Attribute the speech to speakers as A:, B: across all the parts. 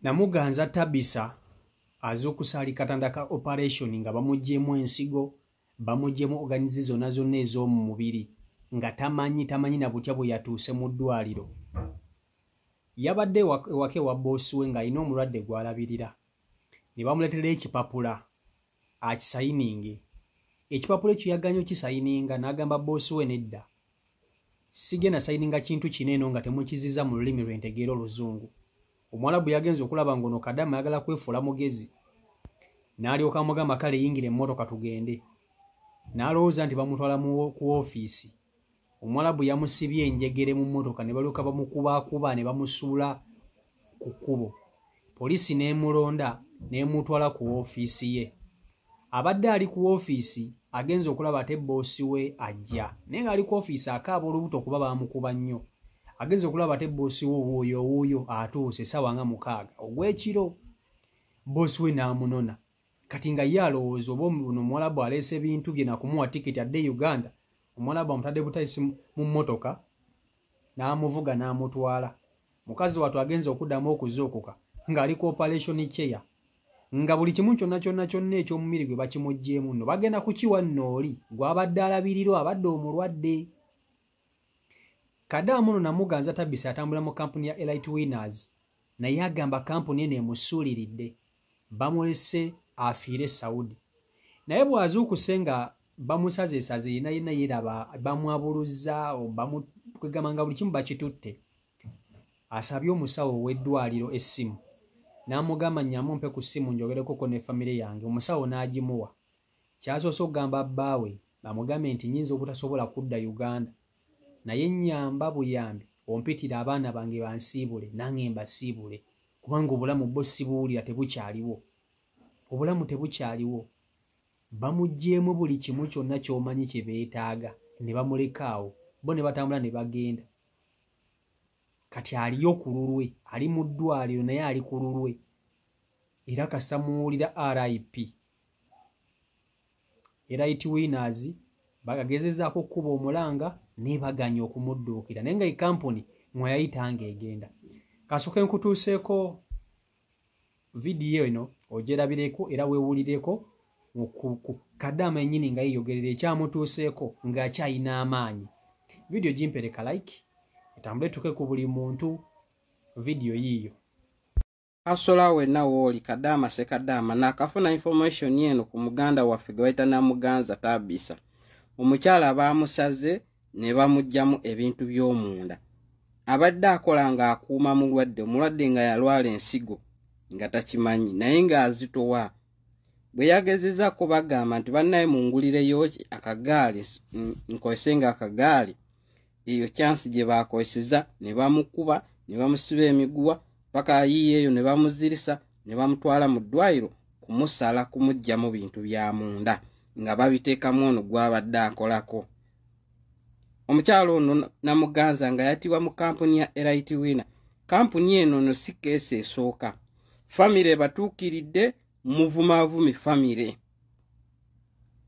A: Namuganza Tabisa azokusali katanda ka operation nga bamuggyemu ensigo bamuggyemu organize zonna zonna ez'omu mubiri nga tamanyi na butya bwe yatuuse mu ddwaliro. Yabadde ewake wa boosi we ng'alina omulwadde gw'alabirira. Ne bamuleetera ekipapula akisayininge. Ekipapula ekyo yaganye okisayininga n'agamba boosi we nedda. Sigenda sayininga kintu kineeno nga temukiziza mu lulimi lw'entegeera Oluzungu. Omwalabu yagenze okulaba ng'ono Kadaama ayagala kwefuula mugezi. N'alyoka amugamba kale yingira emmotoka tugende. N'alowooza nti bamutwala ku woofiisi. Omwalabu yamusibye enjegere mu mmotoka ne balyoka bamukubaakuba ne bamusuula ku kkubo. Poliisi n'emulonda n'emutwala ku woofiisi ye. Abadde ali ku woofiisi agenze okulaba ate boosi we ajja. Naye ng'ali ku woofiisi akaaba olubuto okuba baamukuba nnyo. Agenze okulaba ate boosi we wuuyo atuuse essaawa nga 6 ogw'ekiro. Boosi we n'amunona. Kati nga ye alowooza oba ono Omwalabu aleese bintu bye na kumuwa tiketi adde Uganda. Omwalabu amutadde butayisi mu mmotoka n'amuvuga n'amutwala. Mukazi wattu agenze okuddamu okuzuukuka ng'ali ku operation chair. Nga buli kimu kyonna eky'omubiri gwe bakimuggyemu nno bagenda kukiwa nno oli gw'abadde alabirirwa abadde omulwadde. Kadaama ono Namuganza Tabisa atambula mu kampuni ya Elite Winners naye agamba kampuni eno emusuuliridde. Bamulese afiire Saudi. Naye bw'azuukuse nga bamusazeesaze yenna yeraba bamwabuluzza kwegamba nga buli kimu bakitutte. Asabye omusawo ow'eddwaliro essimu. N'amugamba nnyamu mpe ku ssimu njogerekoko ne famire yange. Omusawo n'agimuwa. Kyasoose okugamba bbaawe bamugambe nti nnyinza obutasobola kudda Uganda. Naye nnyamba buyambi ompitira abaana bange bansiibule nange mbasiibule kubanga obulamu bwo sibuwulira tebukyaliwo. Obulamu tebukyaliwo. Bamuggyemu buli kimu kyonna ky'omanyi kye beetaaga ne bamulekaawo bo ne batambula ne bagenda. Kati aliyo ku lulwe, ali mu ddwaliro naye ali ku lulwe. Era kasita muwulira RIP. Elite Winners bagagezezaako okkuba omulanga ne baganya okumudduukira naye nga ekampuni mweyayitanga egenda. Kasooka nkutuuseeko vidiyo eno ogyerabireko era weewulireko ku Kadaama yennyini nga yeeyogerera ekyamutuuseeko ng'akyayina amaanyi. Vidiyo gimpereka like etambule tuke ku buli muntu vidiyo yiiyo.
B: Kasola wenna wooli Kadaama Ssekadaama n'akafuna information eno ku muganda waffe gwe bayita Namuganza Tabisa. Omukyala baamusaze ne bamuggyamu ebintu by'omunda. Abadde akola ng'akuuma mulwadde nga yalwala ensigo nga takimanyi naye ng'azitowa. Bwe yagezezzaako bagamba nti bannaye mungulireyo akagaali nkolesenga akagaali. Eyo chance gye baakozeseza ne bamukuba ne bamusiba emiguwa paka yiyeeyo ne bamuzirisa ne bamutwala mu ddwaliro kumusala kumujja mu bintu bya munda nga babiteekamu ono gw'abadde akolako. Omukyalo ono Namuganza nga yatibwa mu kampuni ya Elite Winner. Kampuni eno no si keesi esooka. Famire batuukiridde muvumavumi famire.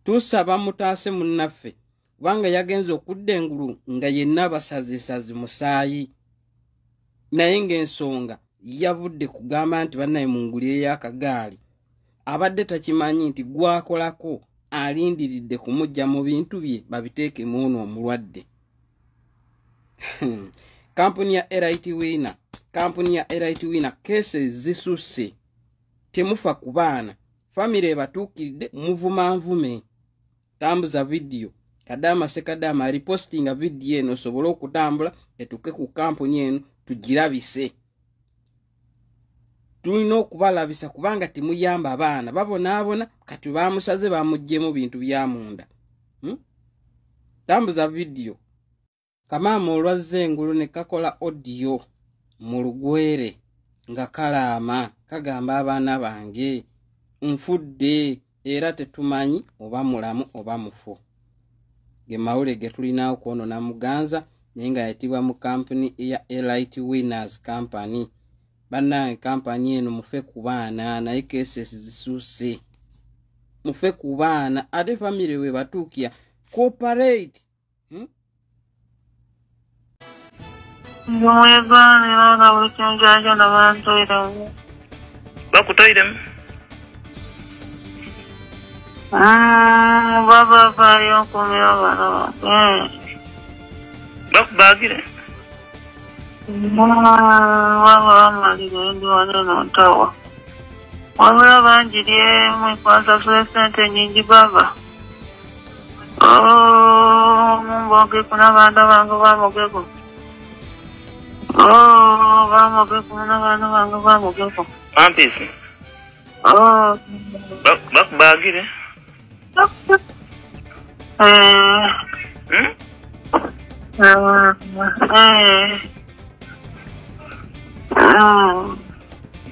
B: Tusaba mutaase munnaffe kubanga yagenze okudda engulu nga yenna basazeesazi musaayi. Naye ng'ensonga yavudde kugamba nti bannaye mungulireyo akagaali. Abadde takimanyi nti gwakolako alindiridde kumujja mu bintu bye babiteeke muno omulwadde. Kampuni ya Elite Winner kese zisusse. Temufa ku baana. Famire batuukiridde muvumanvume. Tambuza video. Kadaama Ssekadaama repostinga video eno sobole okutambula etuke ku kampuni eno tugirabise. Tulina okubalabisa kubanga timuyamba abaana babonaabona kati baamusaze bamuggyemu bintu bya munda. Tambuza video. Kamaama olwazze engulu ne kakola audio mu lugwere nga kalaama kagamba abaana bange nfudde era tetumanyi oba mulamu oba mufu. Ge mawule ge tulinawo kwono Namuganza naye nga yatibwa mu kampuni ya Elite Winners Company. Bannange kampani eno mufe ku baana naye cases zisuuse. Mufe ku baana ate family we batuukya cooperate.
C: Yo voy a ganar la última ya la van a ir. bakutairemu
D: baba yokumira bano
C: bakubagire
D: baba amalire ndi wane nontawa wabula banjirye mwikwasasula sente nyingi baba mumbogeku n'abaana bange bamugeko bamugeko n'abaana bange bamugeko
C: ampisi bakubagire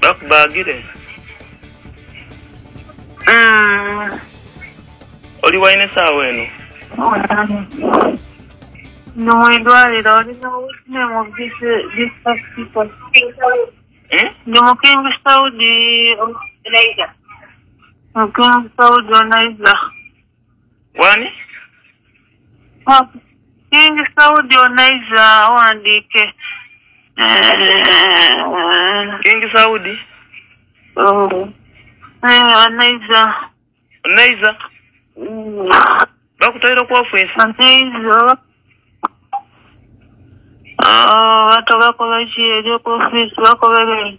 C: bakubagire oli waine saawa eno
D: no mwidwaliro olina obutine mu ndi mu King Saudi Onaiza King Saudi Onaiza
C: wani
D: King Saudi Onaiza wandike
C: King Saudi
D: Onaiza
C: Onaiza bakutaira ku office
D: Onaiza batoka kolachi ejo ku office bakobere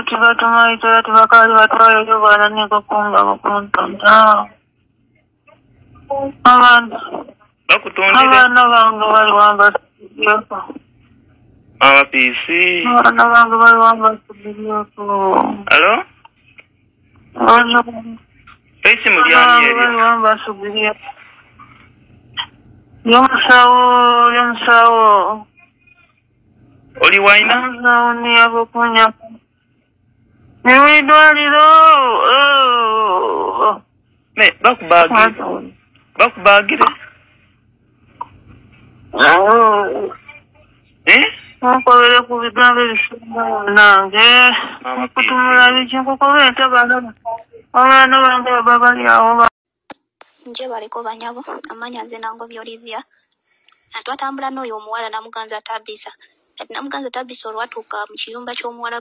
D: tubatuma itola tubakali batwaye ejo bana niko kunga mukuntonda abana bange bali wamba studioko
C: abapisi
D: abana bange bali wamba studioko
C: alo esi mulyani
D: bali wamba studioko yomusawo
C: oli waina
D: yomusawo niyakukunya niwidwaliro
C: me bakubagire
D: nkobere ku bigambo ebisinga nange nkutumula biki nkukobere ntabagana abaana bange baba bali awo
E: nje baliko banyabo amanya nze Nangobya Olivia atwatambula n'oyo omuwala Namuganza Tabisa ati Namuganza Tabisa olwatuuka mu kiyumba ky'omuwala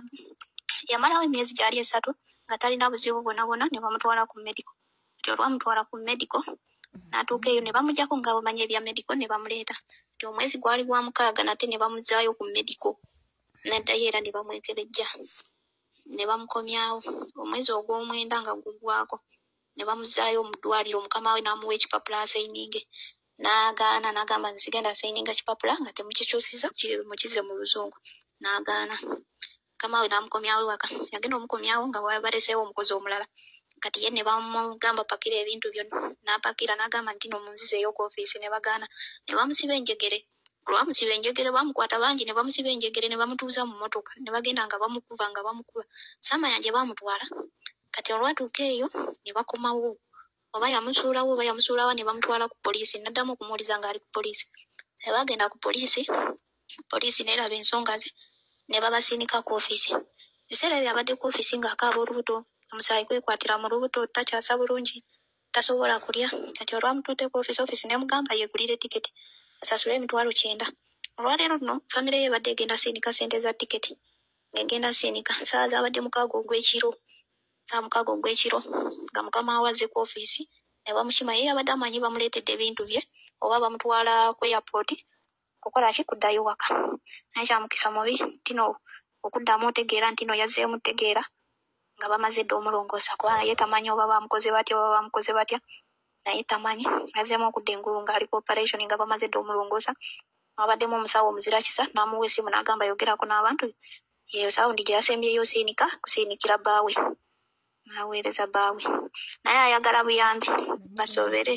E: yamalawo emyezi gyali 3 nga talina buzibu bwona ne bamutwala ku medical ati olwamutwala ku medical n'atuuka eyo ne bamugyako nga bamanya ebya medical ne bamuleeta ati omwezi gwali gwa 6 nate ne bamuzaayo ku medical n'addayo era ne bamwekebejja ne bamukomyawo omwezi ogw'omwenda nga gugwako ne bamuzaayo mu ddwaliro mukama we n'amuwa ekipapula asaininge n'agaana n'agamba nsigenda asaininga kipapula nga temukikyusiza mukize mu luzungu n'agaana mukama we n'amukomyawo waka yagenda omukomyawo nga baleseewo omukozi omulala kati ye ne bamugamba pakira ebintu byonna n'apakira n'agamba nti no munzizeeyo ku ofiisi ne bagaana ne bamusiba enjegere olwamusiba enjegere bamukwata bangi ne bamusiba enjegere ne bamutuuza mu mmotoka ne bagenda nga bamukuba sama yanje bamutwala kati olwatuuka eyo ne bakomawo oba yamusuulawo ne bamutwala ku poliisi n'addamu okumuwuliza ng'ali ku poliisi ne bagenda ku poliisi n'eraba ensonga ze ne babasinika ku ofiisi ebiseera ebyo abadde ku ofiisi ng'akaaba olubuto omusaayi kwekwatira mu lubuto takyasa bulungi tasobola kulya kati olwamutuute ku ofiisi nemugamba yeegulire tiketi asasule emitwalo 9 olwaleero nno famire ye ebadde egenda siinika sente za tiketi ng'egenda siinika saa zaabadde 6 ogw'ekiro nga mukama awaze ku ofiisi ne bamukima ye abadde amanyi bamuleetedde ebintu bye oba bamutwala ku airport kukola ki kuddayo waka naye kyamukisa mubi tino okuddamu otegeera ntino yazzeemu tegeera nga bamaze dda omulongoosa kubanga ye tamanyi oba bamukoze batya naye tamanyi yazzeemu okudda engulu ng'ali ku operation nga bamaze dda omulongoosa abaddemu omusawo omuzira kisa n'amuwa essimu n'agamba yogerako n'abantu yeyo sawundi gye yasembyeyo kusiinikira bbaawe n'aweereza bbaawe naye ayagala buyambi basobere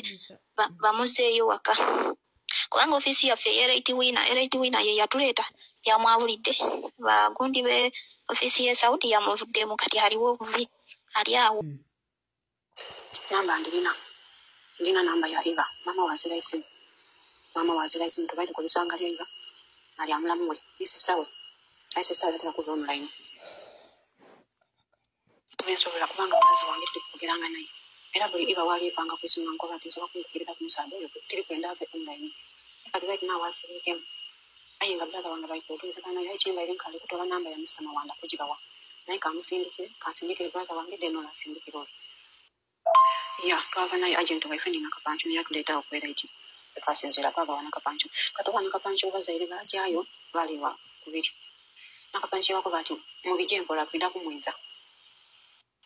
E: bamuzeeyo waka kubanga ofiisi yaffe erate wina ye yatuleeta yamwabulidde bagundi be ofiisi ye Saudi yamuvuddemu kati aliwo obubi ali awo
F: namba ndina namba ya Eva mama waziraisi tubaite kulisanga lyo Eva ali amulamu we sister atera kuva online tubensobola kubanga mukazi wange tuli kugeranga naye era buli Eva wali epanga kwisunga nkoba tinsobola kumukirira ku musaada oyo tuli kwenda ave online kati right now wasirikemu ayenga brother wange baikutuuza kana yaye kyembaire nkali kutola namba ya Mr. Mawanda kugibawa naye kansindikire brother wange deno nasindikire oyo ya twava naye agent waife nina kapancho naye atuleeta okwera eki twasinzira twava wana kapancho katoba na kapancho bazaire bajayo baliwa kubiri nakapancho wako bati mubije mpola kwenda kumwiza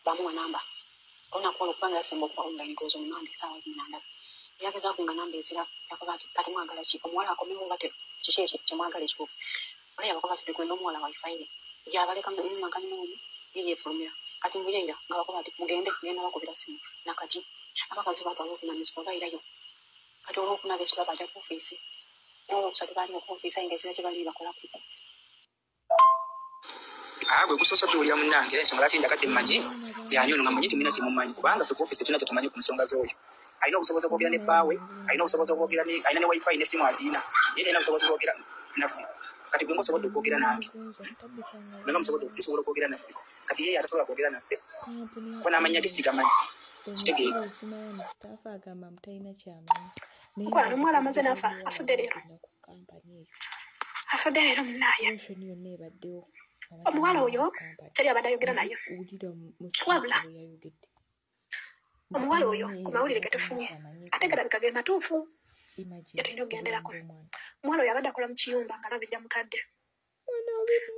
F: bamuwa namba ona kwa kupanga sembo kwa online gozo mnandi sawa inanda yakeza kunga namba ezira yakabati kati mwagala chiko mwala akomewo bate chisheche chamwagala chikofu ole yakabati tukwenda mwala wifi ya bale kama mwangani mumu yiye formula kati mbuyenga ngabako bati mugende kugenda bakubira simu nakaji abakazi batu abo kuna misipova irayo kati olo kuna besu babaja ku office no kusati bali ku office ingezira kibali bakola ku
G: gwe kusosa tuulira munnange ensonga lati ndakadde mmanyi yanyo nga manyiti mina kimumanyi kubanga ffe ku office tulina tumanyi ku nsonga z'oyo alina obusobozi bwogera ne bbaawe alina obusobozi bwogera alina ne wifi ne simu agina naye talina obusobozi bwogera naffe kati gwe ngosobodde okwogera nange nga tusobola okwogera naffe kati ye atasobola kwogera naffe kuba n'amanya gesigamanyi kitegeera
H: Kwa mwala amaze nafa afudde leero munaaya omuwala oyo teri abadde ayogera naye wabula omuwala oyo ku mawulire getufunye ate galabika ge matuufu getulina okugenderako omuwala oyo abadde akola mu kiyumba nga nabijja mukadde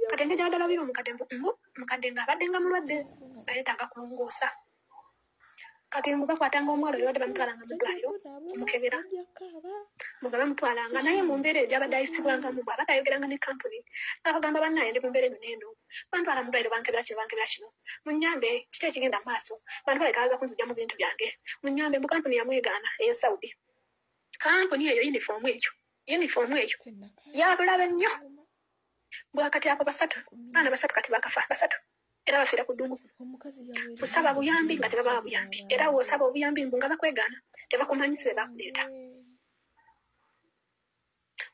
H: kati engeri gyabadde alabira omukadde ng'abadde nga mulwadde ayetaaga kulongoosa kati mubakwatanga omuwala oyo badde bamutwalanga mu ddwaliro omukebera muga bamutwalanga naye mu mbeera egyo abadde ayisibwangamu bw'abadde ayogeranga ne kampuni ng'abagamba bannaye ndi mu mbeera eno n'eno bantwala mu ddwaliro bankebera kino munnyambe kiti ekigenda mu maaso bantwale kaaga kunzijja mu bintu byange munnyambe mu kampuni yamwegaana eyo Saudi kampuni eyo yunifoomu eyo yabulabe nnyo bwakati ako baana basatu kati bakafa basatu era bafiira ku ddungu kusaba buyambi nga tebaba buyambi era wosaba obuyambi mbu nga bakwegaana tebakumanyisi be bakuleeta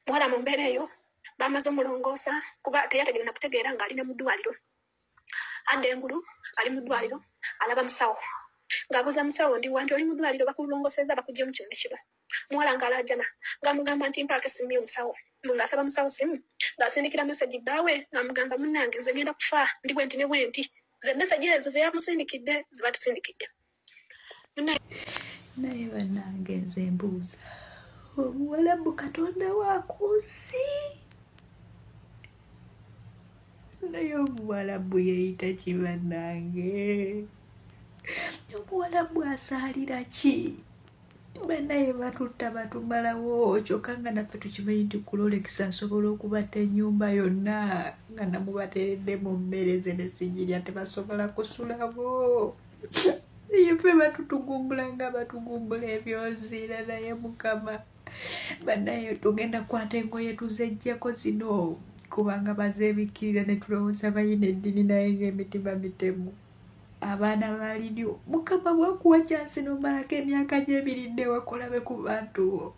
H: muwala mu mbeera eyo bamaze omulongoosa kuba teyategere na kutegeera ng'alina mu ddwaliro adda engulu ali mu ddwaliro alaba musawo ng'abuuza musawo ndi wanti oli mu ddwaliro bakulongooseza bakuggye mu kino ne kino muwala ng'alaajana ng'amugamba nti mpaako essimu y'omusawo ng'asaba musawo simu ng'asindikira meseji bbaawe ng'amugamba munnange nze ngenda kufa ndi bwenti ne bwenti ze meseji ezo ze yamusindikidde ze batusindikidde
I: naye bannange nze mbuuza omuwalabu katonda wa ku nsi naye omuwalabu yeyita ki bannange omuwalabu asaalira ki bannaye batutta batumalawo kyokka nga naffe tukimanyi nti kulolekisa asobola okubatta ennyumba yonna nga namubateredde mu mmere ze ne sigirya tebasobola kusulabo yeffe batutugumbula nga batugumbula ebyoziira naye mukama bannaye tugenda kukwata engoye tuzejjako zino kubanga bazeebikkirira ne tulowooza bayina eddiini naye ng'emitima mitemu abaana baliryo mukama bwakuwa kyansi n'omalako emyaka gy'ebiridde wakolabe ku bantu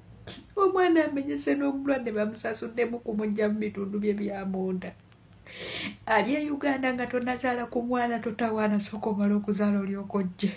I: omwana amenyese n'omulwadde bamusasuddemu kumujja mu bitundu bye byamunda ali e Uganda nga tonazaala ku mwana totawaana sooka omala okuzaala olyokojje